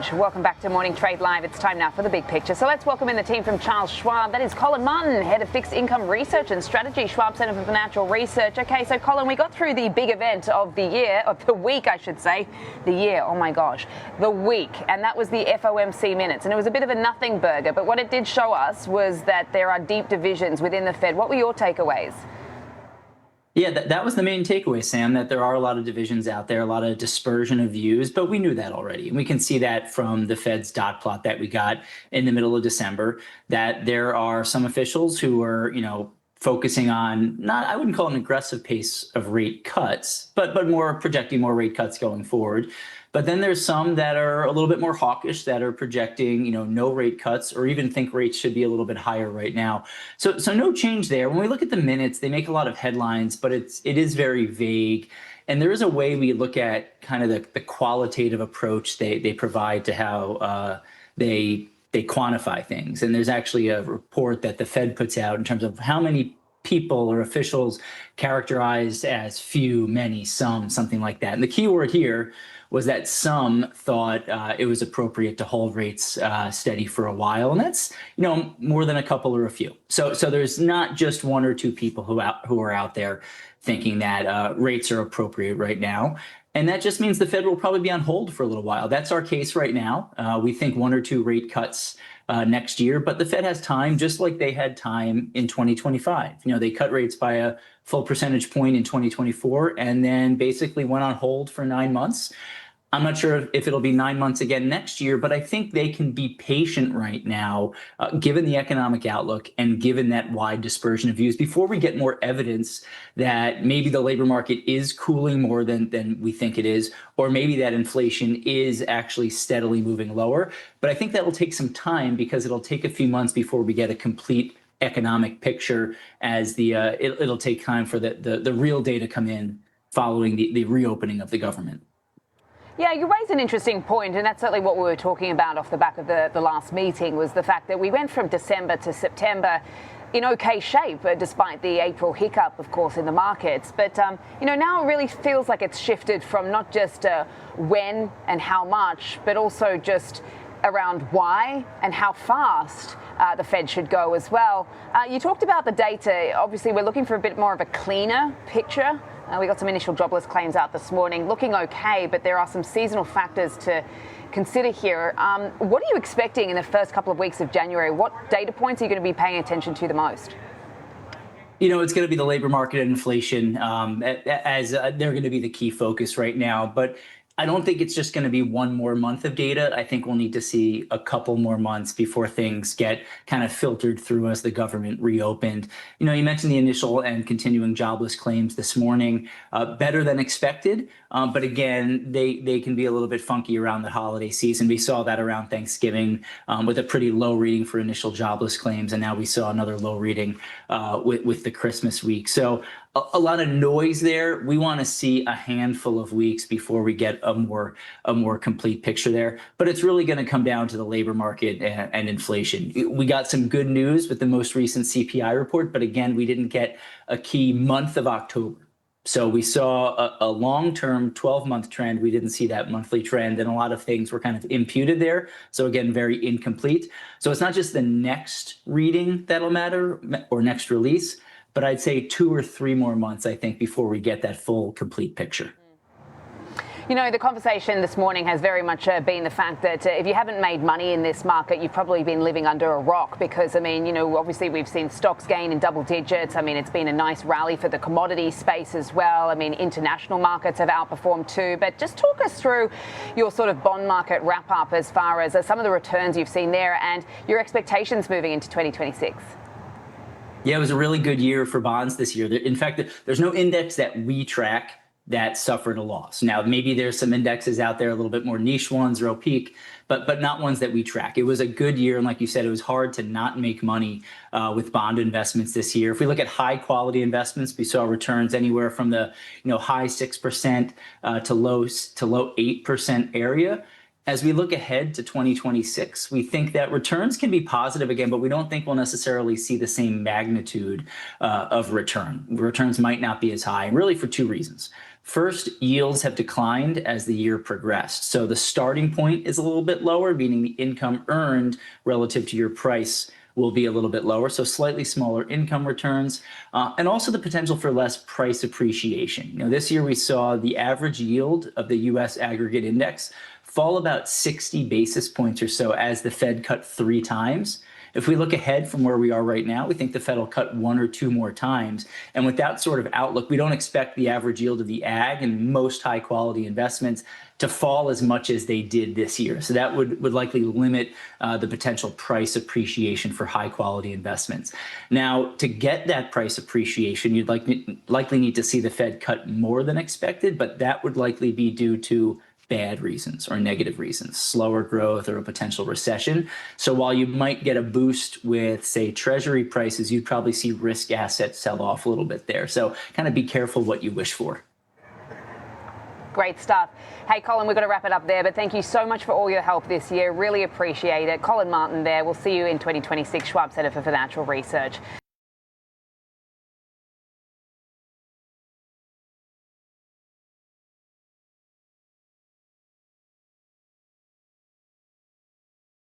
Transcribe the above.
change. Welcome back to Morning Trade Live. It's time now for the big picture. So let's welcome in the team from Charles Schwab. That is Collin Martin, Head of Fixed Income Research and Strategy, Schwab Centre for Financial Research. Okay, so Collin, we got through the big event of the year, of the week, I should say. The year, oh my gosh, the week. And that was the FOMC minutes. And it was a bit of a nothing burger. But what it did show us was that there are deep divisions within the Fed. What were your takeaways? Yeah, that was the main takeaway, Sam, that there are a lot of divisions out there, a lot of dispersion of views, but we knew that already. And we can see that from the Fed's dot plot that we got in the middle of December, that there are some officials who are, focusing on not, I wouldn't call it an aggressive pace of rate cuts, but more projecting more rate cuts going forward. But then there's some that are a little bit more hawkish, that are projecting, no rate cuts, or even think rates should be a little bit higher right now. So no change there. When we look at the minutes, they make a lot of headlines, but it is very vague. And there is a way we look at kind of the qualitative approach they provide to how they quantify things. And there's actually a report that the Fed puts out in terms of how many people or officials characterized as few, many, some, something like that. And the key word here was that some thought it was appropriate to hold rates steady for a while. And that's, more than a couple or a few. So there's not just one or two people who are out there thinking that rates are appropriate right now. And that just means the Fed will probably be on hold for a little while. That's our case right now. We think one or two rate cuts next year, but the Fed has time, just like they had time in 2025. They cut rates by a full percentage point in 2024 and then basically went on hold for 9 months. I'm not sure if it'll be 9 months again next year, but I think they can be patient right now, given the economic outlook and given that wide dispersion of views, before we get more evidence that maybe the labor market is cooling more than we think it is, or maybe that inflation is actually steadily moving lower. But I think that'll take some time, because it'll take a few months before we get a complete economic picture, as it'll take time for the real data come in following the reopening of the government. Yeah, you raise an interesting point, and that's certainly what we were talking about off the back of the last meeting, was the fact that we went from December to September in okay shape, despite the April hiccup, of course, in the markets. But, now it really feels like it's shifted from not just when and how much, but also just around why and how fast the Fed should go as well. You talked about the data. Obviously, we're looking for a bit more of a cleaner picture. We got some initial jobless claims out this morning, looking okay, but there are some seasonal factors to consider here. What are you expecting in the first couple of weeks of January? What data points are you going to be paying attention to the most? It's going to be the labor market and inflation, as they're going to be the key focus right now. But I don't think it's just going to be one more month of data. I think we'll need to see a couple more months before things get kind of filtered through as the government reopened. You mentioned the initial and continuing jobless claims this morning, better than expected. But again, they can be a little bit funky around the holiday season. We saw that around Thanksgiving with a pretty low reading for initial jobless claims. And now we saw another low reading with the Christmas week. So a lot of noise there. We want to see a handful of weeks before we get a more complete picture there. But it's really going to come down to the labor market and inflation. We got some good news with the most recent CPI report, but again, we didn't get a key month of October. So we saw a long-term 12-month trend. We didn't see that monthly trend, and a lot of things were kind of imputed there. So again, very incomplete. So it's not just the next reading that'll matter, or next release, but I'd say 2 or 3 more months, I think, before we get that full, complete picture. The conversation this morning has very much been the fact that if you haven't made money in this market, you've probably been living under a rock, because, obviously we've seen stocks gain in double digits. It's been a nice rally for the commodity space as well. International markets have outperformed too. But just talk us through your sort of bond market wrap up as far as some of the returns you've seen there and your expectations moving into 2026. Yeah, it was a really good year for bonds this year. In fact, there's no index that we track that suffered a loss. Now, maybe there's some indexes out there, a little bit more niche ones or opaque, but not ones that we track. It was a good year. And like you said, it was hard to not make money with bond investments this year. If we look at high quality investments, we saw returns anywhere from the high 6% to low 8% area. As we look ahead to 2026, we think that returns can be positive again, but we don't think we'll necessarily see the same magnitude of return. Returns might not be as high, really for 2 reasons. First, yields have declined as the year progressed. So the starting point is a little bit lower, meaning the income earned relative to your price will be a little bit lower. So slightly smaller income returns, and also the potential for less price appreciation. This year we saw the average yield of the US aggregate index fall about 60 basis points or so as the Fed cut 3 times. If we look ahead from where we are right now, we think the Fed will cut 1 or 2 more times. And with that sort of outlook, we don't expect the average yield of the ag and most high quality investments to fall as much as they did this year. So that would likely limit the potential price appreciation for high quality investments. Now, to get that price appreciation, you'd likely need to see the Fed cut more than expected, but that would likely be due to bad reasons or negative reasons, slower growth or a potential recession. So while you might get a boost with, say, treasury prices, you'd probably see risk assets sell off a little bit there. So kind of be careful what you wish for. Great stuff. Hey, Collin, we've got to wrap it up there, but thank you so much for all your help this year. Really appreciate it. Collin Martin there. We'll see you in 2026, Schwab Center for Financial Research.